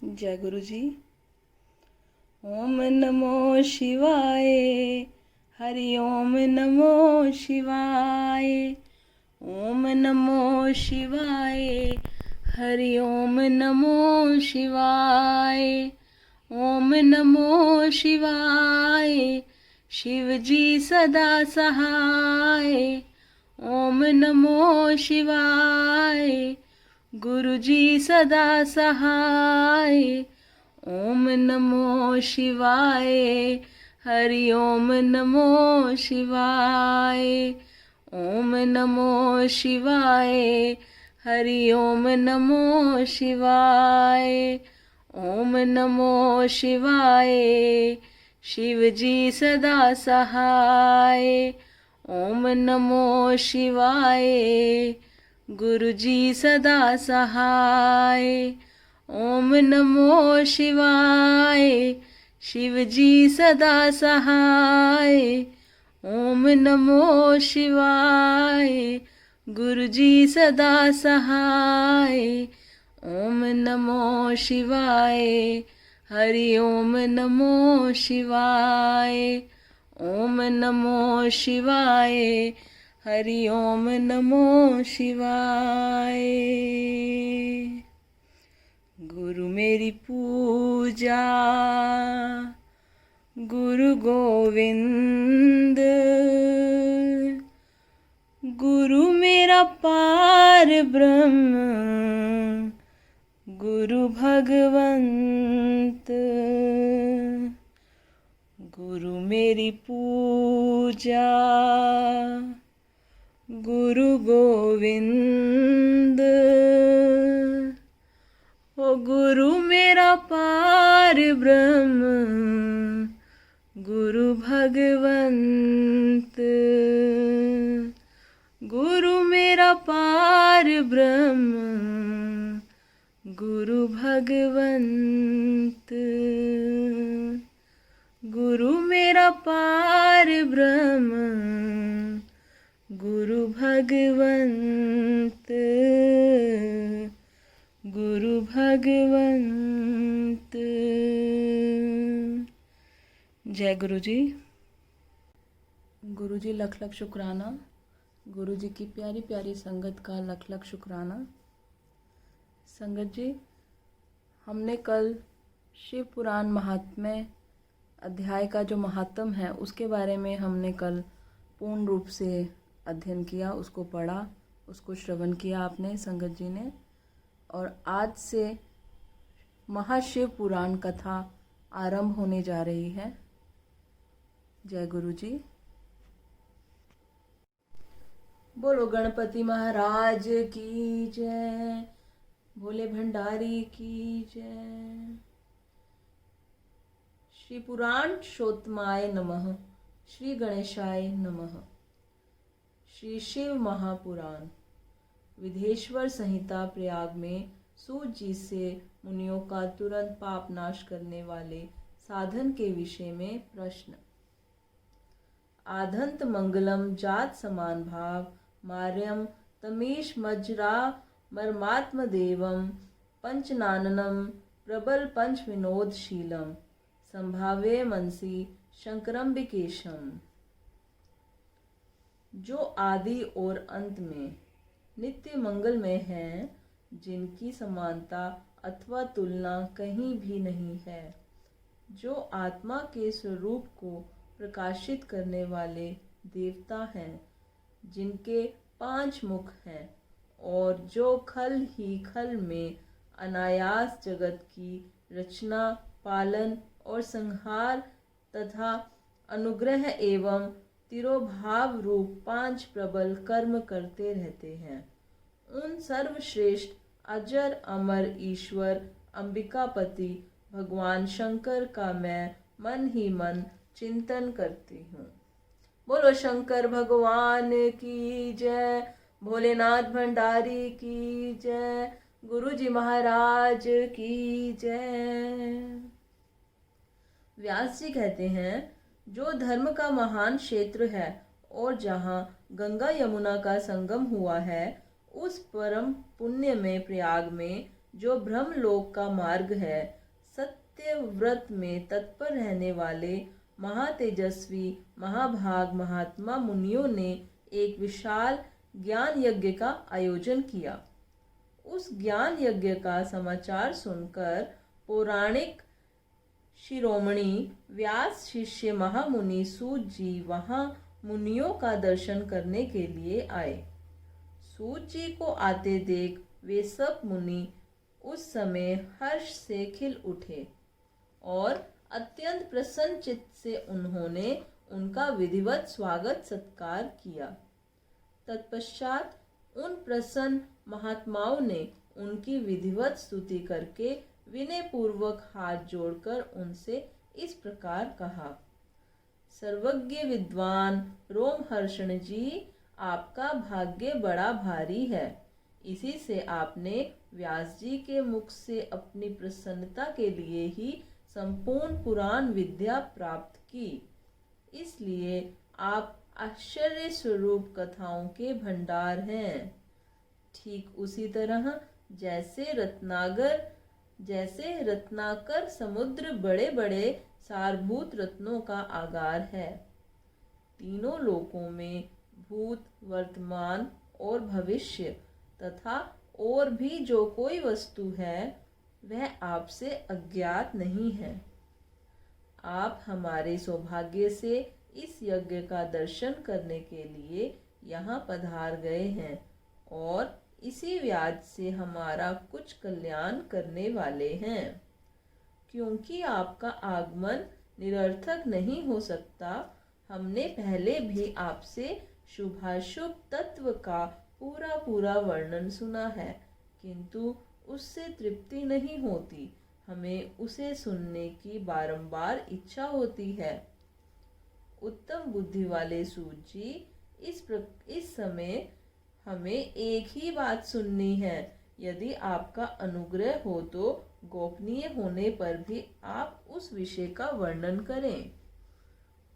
जय गुरु जी। ओम नमो शिवाय, हरि ओम नमो शिवाय। ओम नमो शिवाय, हरि ओम नमो शिवाय। ओम नमो शिवाय, शिव जी सदा सहाय। ओम नमो शिवाय, गुरु जी सदा सहाय। ओम नमो शिवाय, हरि ओम नमो शिवाय। ओम नमो शिवाय, हरि ओम नमो शिवाय। ओम नमो शिवाय, शिव जी सदा सहाय। ओम नमो शिवाय, गुरु जी सदा सहाय। ओम नमो शिवाय, शिव जी सदा सहाय। ओम नमो शिवाय, गुरु जी सदा सहाय। ओम नमो शिवाय, हरि ओम नमो शिवाय। ओम नमो शिवाय, हरि ओम नमो शिवाय। गुरु मेरी पूजा, गुरु गोविंद। गुरु मेरा पार ब्रह्म, गुरु भगवंत। गुरु मेरी पूजा, गुरु गोविंद। ओ गुरु मेरा पार ब्रह्म, गुरु भगवंत। गुरु मेरा पार ब्रह्म, गुरु भगवंत। गुरु मेरा पार ब्रह्म, गुरु भगवंत। गुरु भगवंत। जय गुरु जी। गुरु जी लख लख शुक्राना। गुरु जी की प्यारी प्यारी संगत का लख लख शुक्राना। संगत जी, हमने कल शिव पुराण महात्म्य अध्याय का जो महात्म है उसके बारे में हमने कल पूर्ण रूप से अध्ययन किया, उसको पढ़ा, उसको श्रवण किया आपने संगत जी ने। और आज से महाशिव पुराण कथा आरंभ होने जा रही है। जय गुरु जी। बोलो गणपति महाराज की जय, भोले भंडारी की जय। श्री पुराण शोत्माय नमः, श्री गणेशाय नमः। श्री शिव महापुराण विधेश्वर संहिता प्रयाग में सूत जी से मुनियों का तुरंत पाप नाश करने वाले साधन के विषय में प्रश्न। आधंत मंगलम जात समान भाव मार्यम तमीश मज्रा मर्मात्म देवम पंचनाननम प्रबल पंच विनोदशीलम संभावे मनसी शंकरम विकेशम। जो आदि और अंत में नित्य मंगलमय हैं, जिनकी समानता अथवा तुलना कहीं भी नहीं है, जो आत्मा के स्वरूप को प्रकाशित करने वाले देवता हैं, जिनके 5 मुख हैं और जो खल ही खल में अनायास जगत की रचना, पालन और संहार तथा अनुग्रह एवं तिरोभाव रूप 5 प्रबल कर्म करते रहते हैं, उन सर्वश्रेष्ठ अजर अमर ईश्वर अंबिकापति भगवान शंकर का मैं मन ही मन चिंतन करती हूँ। बोलो शंकर भगवान की जय, भोलेनाथ भंडारी की जय, गुरु जी महाराज की जय। व्यास जी कहते हैं, जो धर्म का महान क्षेत्र है और जहाँ गंगा यमुना का संगम हुआ है, उस परम पुण्य में प्रयाग में जो ब्रह्मलोक का मार्ग है, सत्य व्रत में तत्पर रहने वाले महातेजस्वी महाभाग महात्मा मुनियों ने एक विशाल ज्ञान यज्ञ का आयोजन किया। उस ज्ञान यज्ञ का समाचार सुनकर पौराणिक शिरोमणि व्यास शिष्य महामुनि सूत जी वहां मुनियों का दर्शन करने के लिए आए। सूत जी को आते देख वे सब मुनि उस समय हर्ष से खिल उठे और अत्यंत प्रसन्न चित्त से उन्होंने उनका विधिवत स्वागत सत्कार किया। तत्पश्चात उन प्रसन्न महात्माओं ने उनकी विधिवत स्तुति करके विनय पूर्वक हाथ जोड़कर उनसे इस प्रकार कहा। सर्वज्ञ विद्वान रोमहर्षण जी, आपका भाग्य बड़ा भारी है। इसी से आपने व्यास जी के मुख से अपनी प्रसन्नता के लिए ही संपूर्ण पुराण विद्या प्राप्त की। इसलिए आप आश्चर्य स्वरूप कथाओं के भंडार हैं। ठीक उसी तरह जैसे रत्नाकर समुद्र बड़े बड़े सारभूत रत्नों का आगार है। तीनों लोकों में भूत, वर्तमान और भविष्य तथा और भी जो कोई वस्तु है वह आपसे अज्ञात नहीं है। आप हमारे सौभाग्य से इस यज्ञ का दर्शन करने के लिए यहाँ पधार गए हैं और इसी व्याज से हमारा कुछ कल्याण करने वाले हैं। क्योंकि आपका आगमन निरर्थक नहीं हो सकता, हमने पहले भी आपसे शुभाशुभ तत्व का पूरा वर्णन सुना है, किंतु उससे तृप्ति नहीं होती। हमें उसे सुनने की बारंबार इच्छा होती है। उत्तम बुद्धि वाले सूत जी, इस समय हमें एक ही बात सुननी है। यदि आपका अनुग्रह हो तो गोपनीय होने पर भी आप उस विषय का वर्णन करें।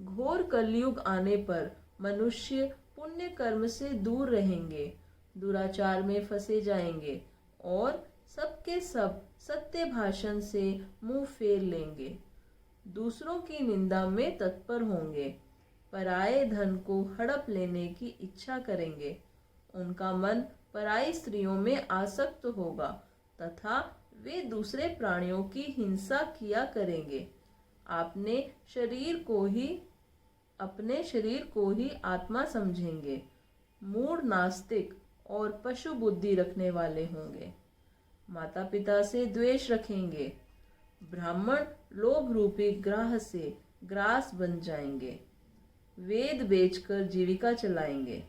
घोर कलयुग आने पर मनुष्य पुण्य कर्म से दूर रहेंगे, दुराचार में फंसे जाएंगे और सबके सब सत्य भाषण से मुंह फेर लेंगे, दूसरों की निंदा में तत्पर होंगे, पराये धन को हड़प लेने की इच्छा करेंगे, उनका मन पराई स्त्रियों में आसक्त होगा तथा वे दूसरे प्राणियों की हिंसा किया करेंगे। अपने शरीर को ही आत्मा समझेंगे, मूढ़ नास्तिक और पशु बुद्धि रखने वाले होंगे, माता पिता से द्वेष रखेंगे, ब्राह्मण लोभ रूपी ग्राह से ग्रास बन जाएंगे, वेद बेचकर जीविका चलाएंगे,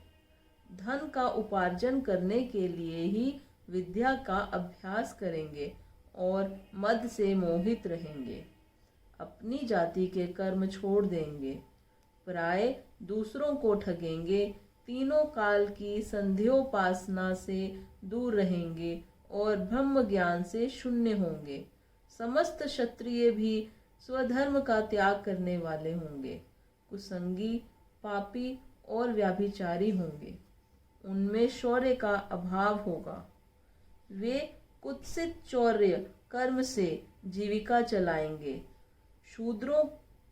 धन का उपार्जन करने के लिए ही विद्या का अभ्यास करेंगे और मद से मोहित रहेंगे, अपनी जाति के कर्म छोड़ देंगे, प्राय दूसरों को ठगेंगे, तीनों काल की संध्योपासना से दूर रहेंगे और ब्रह्म ज्ञान से शून्य होंगे। समस्त क्षत्रिय भी स्वधर्म का त्याग करने वाले होंगे, कुसंगी, पापी और व्याभिचारी होंगे, उनमें शौर्य का अभाव होगा, वे कुत्सित चौर्य कर्म से जीविका चलाएंगे, शूद्रों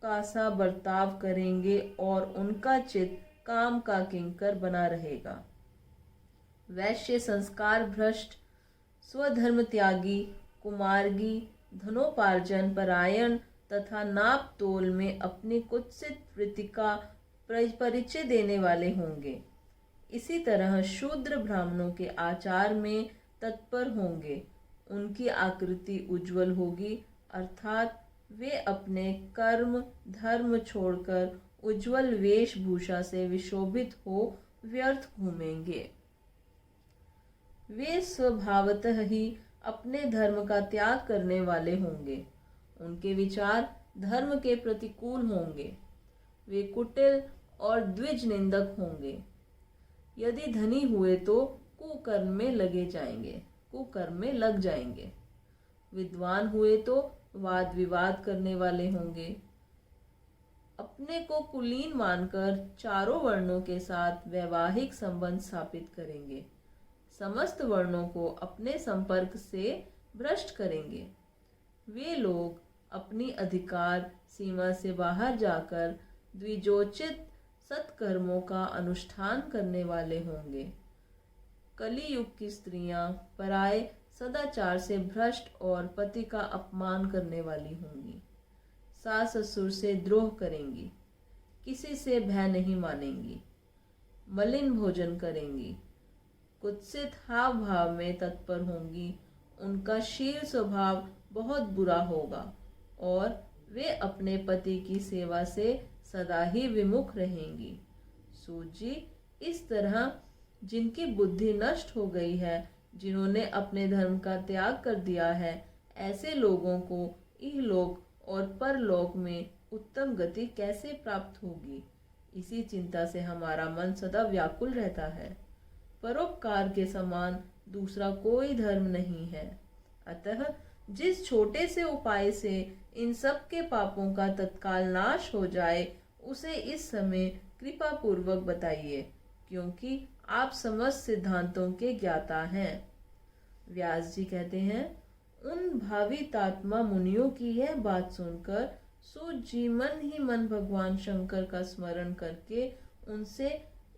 का सा बर्ताव करेंगे और उनका चित्त काम का किंकर बना रहेगा। वैश्य संस्कार भ्रष्ट, स्वधर्म त्यागी, कुमार्गी, धनोपार्जन परायण तथा नाप तोल में अपनी कुत्सित वृत्ति का परिचय देने वाले होंगे। इसी तरह शूद्र ब्राह्मणों के आचार में तत्पर होंगे, उनकी आकृति उज्जवल होगी, अर्थात वे अपने कर्म धर्म छोड़कर उज्जवल वेशभूषा से विशोभित हो व्यर्थ घूमेंगे। वे स्वभावतः ही अपने धर्म का त्याग करने वाले होंगे, उनके विचार धर्म के प्रतिकूल होंगे, वे कुटिल और द्विज निंदक होंगे। यदि धनी हुए तो कुकर्म में लग जाएंगे, विद्वान हुए तो वाद विवाद करने वाले होंगे, अपने को कुलीन मानकर चारों वर्णों के साथ वैवाहिक संबंध स्थापित करेंगे, समस्त वर्णों को अपने संपर्क से भ्रष्ट करेंगे। वे लोग अपनी अधिकार सीमा से बाहर जाकर द्विजोचित सत्कर्मों का अनुष्ठान करने वाले होंगे। कली युग की स्त्रियां पराये सदाचार से भ्रष्ट और पति का अपमान करने वाली होंगी। सास ससुर से द्रोह करेंगी, किसी से भय नहीं मानेंगी, मलिन भोजन करेंगी, कुत्सित हाव भाव में तत्पर होंगी। उनका शील स्वभाव बहुत बुरा होगा और वे अपने पति की सेवा से सदा ही विमुख रहेंगी। सूत जी, इस तरह जिनकी बुद्धि नष्ट हो गई है, जिन्होंने अपने धर्म का त्याग कर दिया है, ऐसे लोगों को इहलोक और परलोक में उत्तम गति कैसे प्राप्त होगी? इसी चिंता से हमारा मन सदा व्याकुल रहता है। परोपकार के समान दूसरा कोई धर्म नहीं है। अतः जिस छोटे से उपाय से इन सब के पापों का तत्काल नाश हो जाए, उसे इस समय कृपा पूर्वक बताइए, क्योंकि आप समस्त सिद्धांतों के ज्ञाता हैं। व्यास जी कहते हैं, उन भावितात्मा मुनियों की यह बात सुनकर सूत जी मन ही मन भगवान शंकर का स्मरण करके उनसे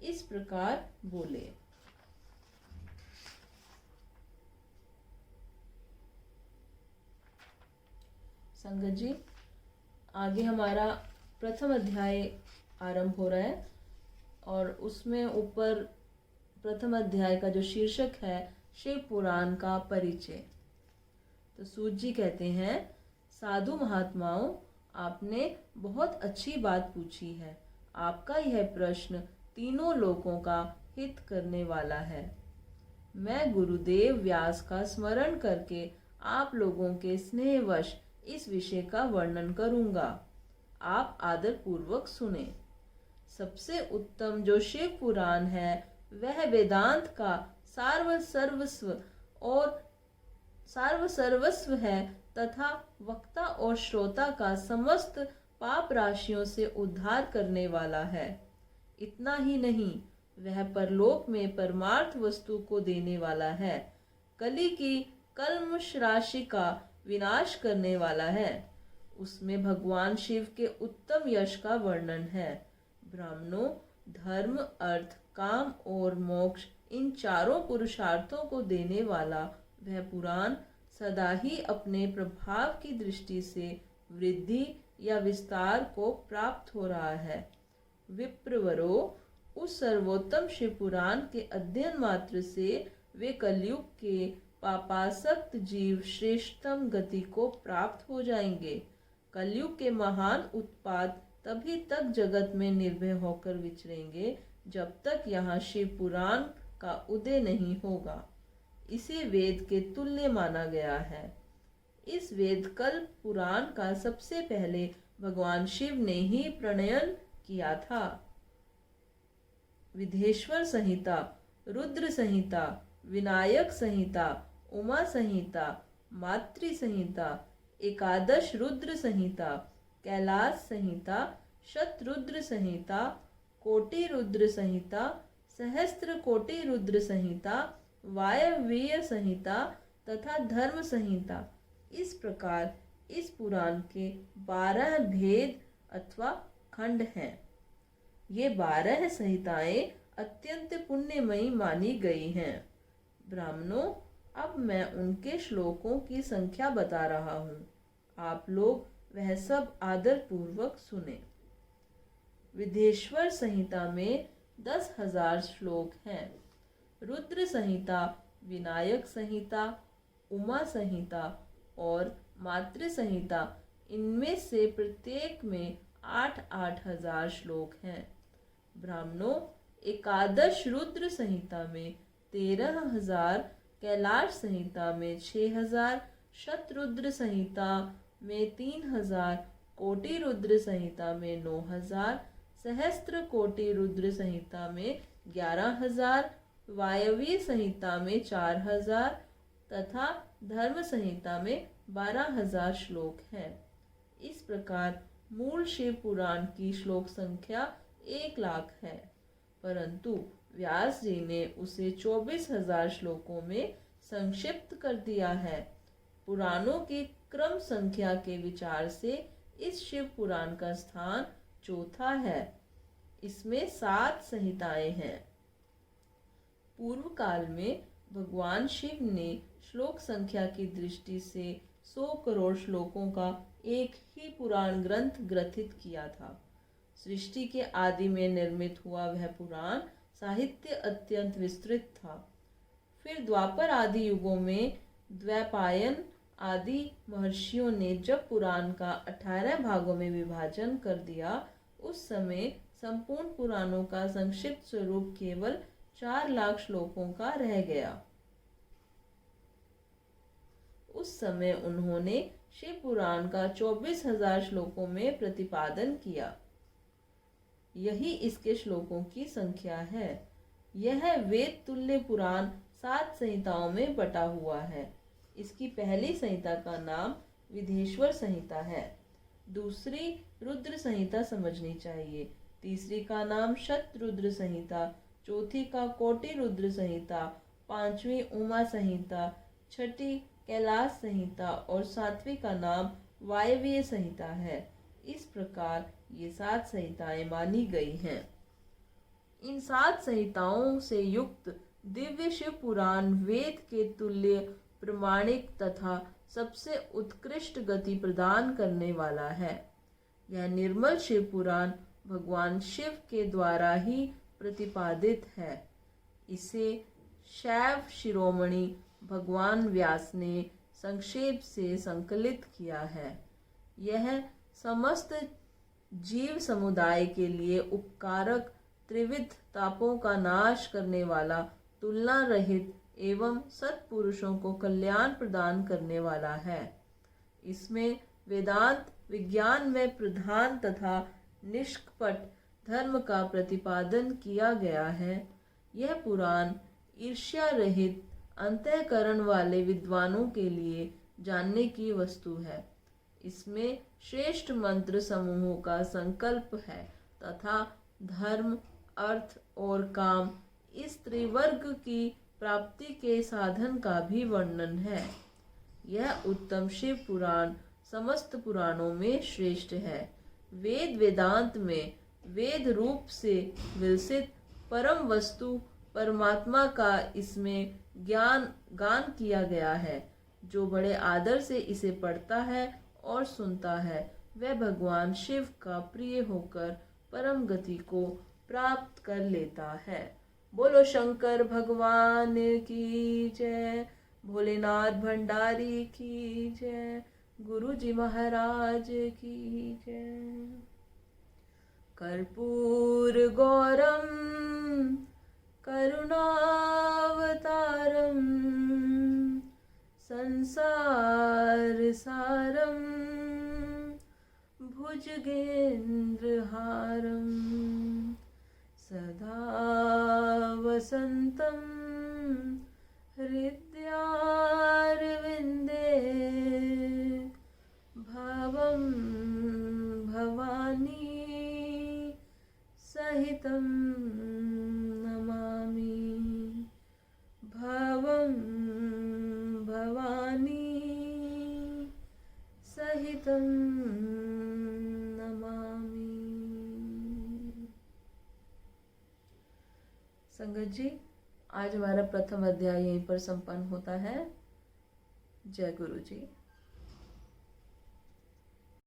इस प्रकार बोले। संगत जी, आगे हमारा प्रथम अध्याय आरंभ हो रहा है और उसमें ऊपर प्रथम अध्याय का जो शीर्षक है, शिव पुराण का परिचय। तो सूत जी कहते हैं, साधु महात्माओं, आपने बहुत अच्छी बात पूछी है। आपका यह प्रश्न तीनों लोकों का हित करने वाला है। मैं गुरुदेव व्यास का स्मरण करके आप लोगों के स्नेहवश इस विषय का वर्णन करूंगा। आप आदर पूर्वक सुने। सबसे उत्तम जो शिव पुराण है, वह वेदांत का सर्वसर्वस्व है तथा वक्ता और श्रोता का समस्त पाप राशियों से उद्धार करने वाला है। इतना ही नहीं, वह परलोक में परमार्थ वस्तु को देने वाला है। कली की कल्मष राशि का विनाश करने वाला है। उसमें भगवान शिव के उत्तम यश का वर्णन है। ब्राह्मणों, धर्म, अर्थ, काम और मोक्ष, इन चारों पुरुषार्थों को देने वाला वह पुराण सदा ही अपने प्रभाव की दृष्टि से वृद्धि या विस्तार को प्राप्त हो रहा है। विप्रवरो, उस सर्वोत्तम शिव पुराण के अध्ययन मात्र से वे कलयुग के पापासक्त जीव श्रेष्ठतम गति को प्राप्त हो जाएंगे। कलयुग के महान उत्पात तभी तक जगत में निर्भय होकर विचरेंगे जब तक यहाँ शिव पुराण का उदय नहीं होगा। इसे वेद के तुल्य माना गया है। इस वेद कल्प पुराण का सबसे पहले भगवान शिव ने ही प्रणयन किया था। विधेश्वर संहिता, रुद्र संहिता, विनायक संहिता, उमा संहिता, मातृ संहिता, एकादश रुद्र संहिता, कैलाश संहिता, शतरुद्र संहिता, कोटि रुद्र संहिता, सहस्त्र कोटि रुद्र संहिता, वायव्य संहिता तथा धर्म संहिता, इस प्रकार इस पुराण के 12 भेद अथवा खंड हैं। ये 12 संहिताएं अत्यंत पुण्यमयी मानी गई हैं। ब्राह्मणों, अब मैं उनके श्लोकों की संख्या बता रहा हूँ। आप लोग वह सब आदर पूर्वक सुने। विधेश्वर संहिता में 10,000 श्लोक हैं। रुद्र संहिता, विनायक संहिता, उमा संहिता और मातृ संहिता, इनमें से प्रत्येक में 8-8 हजार श्लोक हैं। ब्राह्मणों, एकादश रुद्र संहिता में 13,000, कैलाश संहिता में 6,000, शतरुद्र संहिता में 3,000, कोटि रुद्र संहिता में 9,000, सहस्त्र कोटि रुद्र संहिता में 11,000, वायव्य संहिता में 4,000 तथा धर्म संहिता में 12,000 श्लोक हैं। इस प्रकार मूल शिव पुराण की श्लोक संख्या 1,00,000 है, परंतु व्यास जी ने उसे 24,000 श्लोकों में संक्षिप्त कर दिया है। पुराणों के क्रम संख्या के विचार से इस शिव पुराण का स्थान चौथा है। इसमें 7 संहिताएं हैं। पूर्व काल में भगवान शिव ने श्लोक संख्या की दृष्टि से 100 करोड़ श्लोकों का एक ही पुराण ग्रंथ ग्रथित किया था। सृष्टि के आदि में निर्मित हुआ वह पुराण साहित्य अत्यंत विस्तृत था। फिर द्वापर आदि युगों में द्वैपायन आदि महर्षियों ने जब पुराण का 18 भागों में विभाजन कर दिया, उस समय संपूर्ण पुराणों का संक्षिप्त स्वरूप केवल 4 लाख श्लोकों का रह गया। उस समय उन्होंने शिव पुराण का 24,000 श्लोकों में प्रतिपादन किया। यही इसके श्लोकों की संख्या है। यह वेद तुल्य पुराण 7 संहिताओं में बटा हुआ है। इसकी पहली संहिता का नाम विधेश्वर संहिता है, दूसरी रुद्र संहिता समझनी चाहिए, तीसरी का नाम शतरुद्र संहिता, चौथी का कोटि रुद्र संहिता, पांचवी उमा संहिता, छठी कैलाश संहिता और सातवीं का नाम वायव्य संहिता है। इस प्रकार ये 7 संहिताएं मानी गई हैं। इन 7 संहिताओं से युक्त दिव्य शिव पुराण वेद के तुल्य प्रमाणिक तथा सबसे उत्कृष्ट गति प्रदान करने वाला है। यह निर्मल शिव पुराण भगवान शिव के द्वारा ही प्रतिपादित है। इसे शैव शिरोमणि भगवान व्यास ने संक्षेप से संकलित किया है। यह समस्त जीव समुदाय के लिए उपकारक, त्रिविध तापों का नाश करने वाला, तुलना रहित एवं सत्पुरुषों को कल्याण प्रदान करने वाला है। इसमें वेदांत विज्ञान में प्रधान तथा निष्कपट धर्म का प्रतिपादन किया गया है। यह पुराण ईर्ष्या रहित अंतःकरण वाले विद्वानों के लिए जानने की वस्तु है। इसमें श्रेष्ठ मंत्र समूहों का संकल्प है तथा धर्म, अर्थ और काम इस त्रिवर्ग की प्राप्ति के साधन का भी वर्णन है। यह उत्तम शिव पुराण समस्त पुराणों में श्रेष्ठ है। वेद वेदांत में वेद रूप से विलसित परम वस्तु परमात्मा का इसमें गान किया गया है। जो बड़े आदर से इसे पढ़ता है और सुनता है, वह भगवान शिव का प्रिय होकर परम गति को प्राप्त कर लेता है। बोलो शंकर भगवान की जय, भोलेनाथ भंडारी की जय, गुरु जी महाराज की जय। कर्पूर गौरम करुणावतारम संसार सारम भुजगेन्द्रहारम सदा वसंतं हृदयारविंदे भावं भवानी सहितं नमामि, भावं भवानी सहितं नमामि। संगत जी, आज हमारा प्रथम अध्याय यहीं पर संपन्न होता है। जय गुरु जी।